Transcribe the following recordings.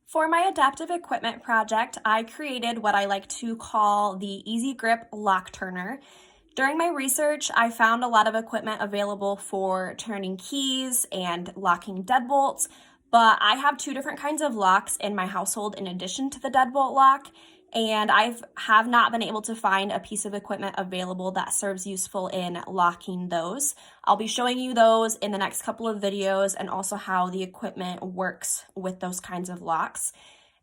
For my adaptive equipment project, I created what I like to call the Easy Grip Lock Turner. During my research, I found a lot of equipment available for turning keys and locking deadbolts, but I have two different kinds of locks in my household in addition to the deadbolt lock, and have not been able to find a piece of equipment available that serves useful in locking those. I'll be showing you those in the next couple of videos and also how the equipment works with those kinds of locks.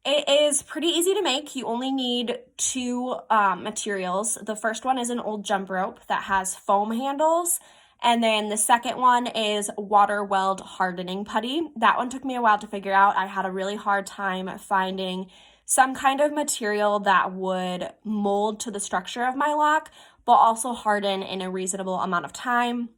It is pretty easy to make. You only need two materials. The first one is an old jump rope that has foam handles. And then the second one is water weld hardening putty. That one took me a while to figure out. I had a really hard time finding some kind of material that would mold to the structure of my lock, but also harden in a reasonable amount of time.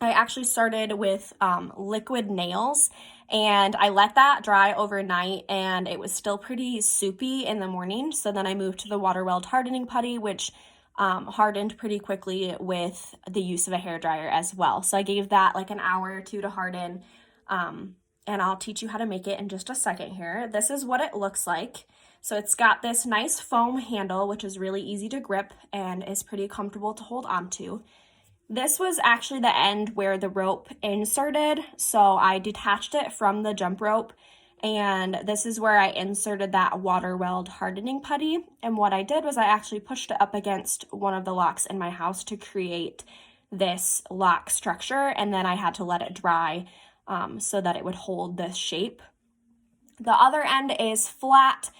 I actually started with liquid nails, and I let that dry overnight, and it was still pretty soupy in the morning. So then I moved to the water weld hardening putty, which hardened pretty quickly with the use of a hairdryer as well. So I gave that like an hour or two to harden, and I'll teach you how to make it in just a second here. This is what it looks like. So it's got this nice foam handle, which is really easy to grip and is pretty comfortable to hold onto. This was actually the end where the rope inserted, so I detached it from the jump rope, and this is where I inserted that water weld hardening putty. And what I did was I actually pushed it up against one of the locks in my house to create this lock structure, and then I had to let it dry so that it would hold this shape. The other end is flat.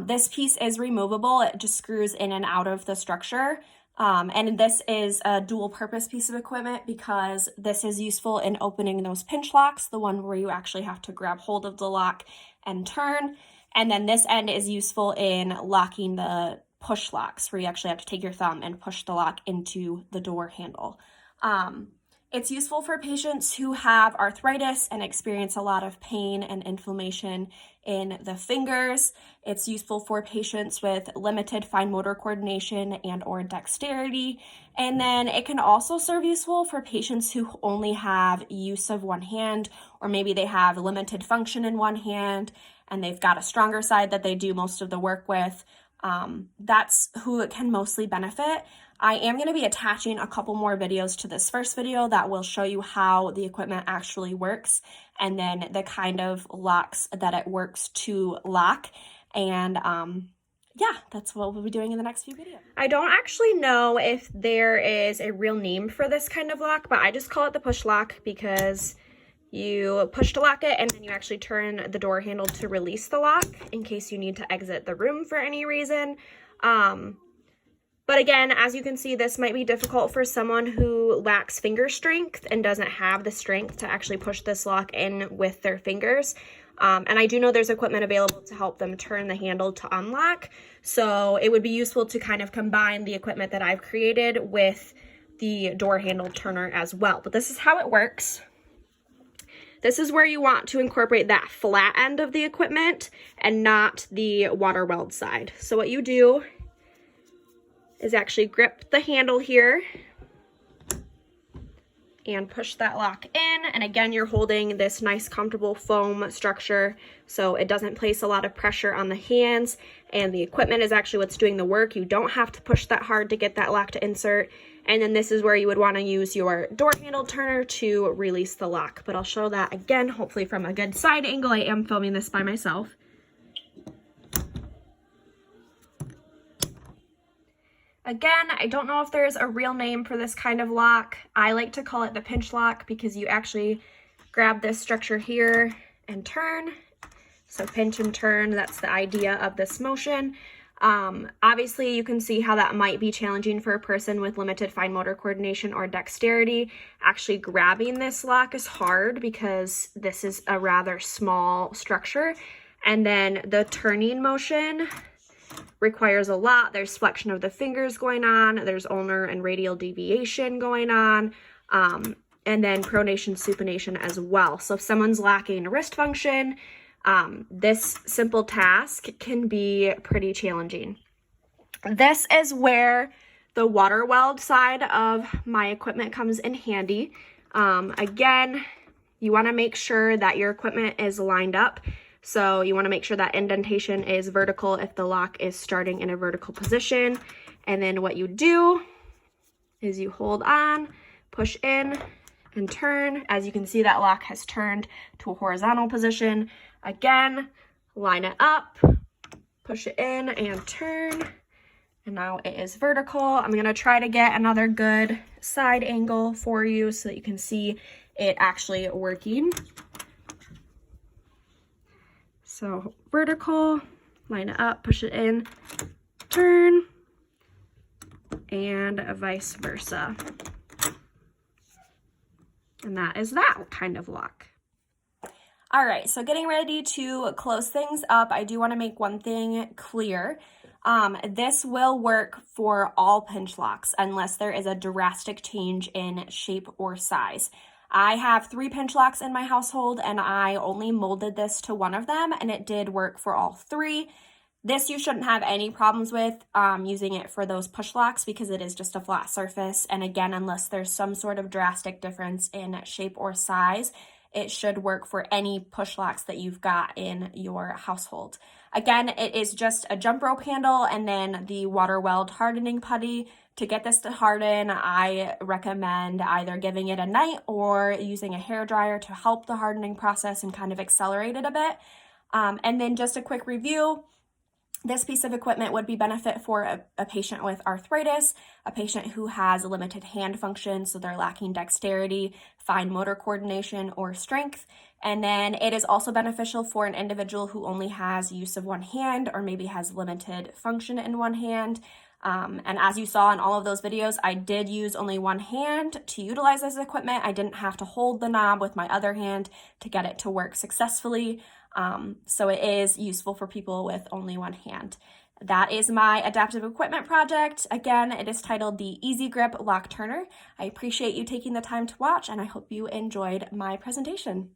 This piece is removable. It just screws in and out of the structure. And this is a dual purpose piece of equipment because this is useful in opening those pinch locks, the one where you actually have to grab hold of the lock and turn. And then this end is useful in locking the push locks, where you actually have to take your thumb and push the lock into the door handle. It's useful for patients who have arthritis and experience a lot of pain and inflammation in the fingers. It's useful for patients with limited fine motor coordination and or dexterity. And then it can also serve useful for patients who only have use of one hand, or maybe they have limited function in one hand and they've got a stronger side that they do most of the work with. That's who it can mostly benefit. I am going to be attaching a couple more videos to this first video that will show you how the equipment actually works and then the kind of locks that it works to lock. And yeah, that's what we'll be doing in the next few videos. I don't actually know if there is a real name for this kind of lock, but I just call it the push lock because you push to lock it and then you actually turn the door handle to release the lock in case you need to exit the room for any reason. But again, as you can see, this might be difficult for someone who lacks finger strength and doesn't have the strength to actually push this lock in with their fingers. And I do know there's equipment available to help them turn the handle to unlock. So it would be useful to kind of combine the equipment that I've created with the door handle turner as well. But this is how it works. This is where you want to incorporate that flat end of the equipment and not the water weld side. So what you do is actually grip the handle here and push that lock in. And again, you're holding this nice comfortable foam structure so it doesn't place a lot of pressure on the hands, and the equipment is actually what's doing the work. You don't have to push that hard to get that lock to insert. And then this is where you would want to use your door handle turner to release the lock. But I'll show that again, hopefully from a good side angle. I am filming this by myself. Again, I don't know if there's a real name for this kind of lock. I like to call it the pinch lock because you actually grab this structure here and turn. So pinch and turn, that's the idea of this motion. Obviously, you can see how that might be challenging for a person with limited fine motor coordination or dexterity. Actually grabbing this lock is hard because this is a rather small structure. And then the turning motion requires a lot. There's flexion of the fingers going on. There's ulnar and radial deviation going on. And then pronation, supination as well. So if someone's lacking wrist function, this simple task can be pretty challenging. This is where the water weld side of my equipment comes in handy. Again, you want to make sure that your equipment is lined up So you want to make sure that indentation is vertical if the lock is starting in a vertical position. And then what you do is you hold on, push in, and turn. As you can see, that lock has turned to a horizontal position. Again, line it up, push it in, and turn. And now it is vertical. I'm gonna try to get another good side angle for you so that you can see it actually working. So vertical, line it up, push it in, turn, and vice versa. And that is that kind of lock. All right, so getting ready to close things up, I do want to make one thing clear. This will work for all pinch locks unless there is a drastic change in shape or size. I have 3 pinch locks in my household and I only molded this to one of them and it did work for all 3. This you shouldn't have any problems with using it for those push locks because it is just a flat surface. And again, unless there's some sort of drastic difference in shape or size, it should work for any push locks that you've got in your household. Again, it is just a jump rope handle and then the water weld hardening putty. To get this to harden, I recommend either giving it a night or using a hair dryer to help the hardening process and kind of accelerate it a bit. And then just a quick review. This piece of equipment would be benefit for a patient with arthritis, a patient who has limited hand function, so they're lacking dexterity, fine motor coordination, or strength. And then it is also beneficial for an individual who only has use of one hand or maybe has limited function in one hand. And as you saw in all of those videos, I did use only one hand to utilize this equipment. I didn't have to hold the knob with my other hand to get it to work successfully. So it is useful for people with only one hand. That is my adaptive equipment project. Again, it is titled the Easy Grip Lock Turner. I appreciate you taking the time to watch and I hope you enjoyed my presentation.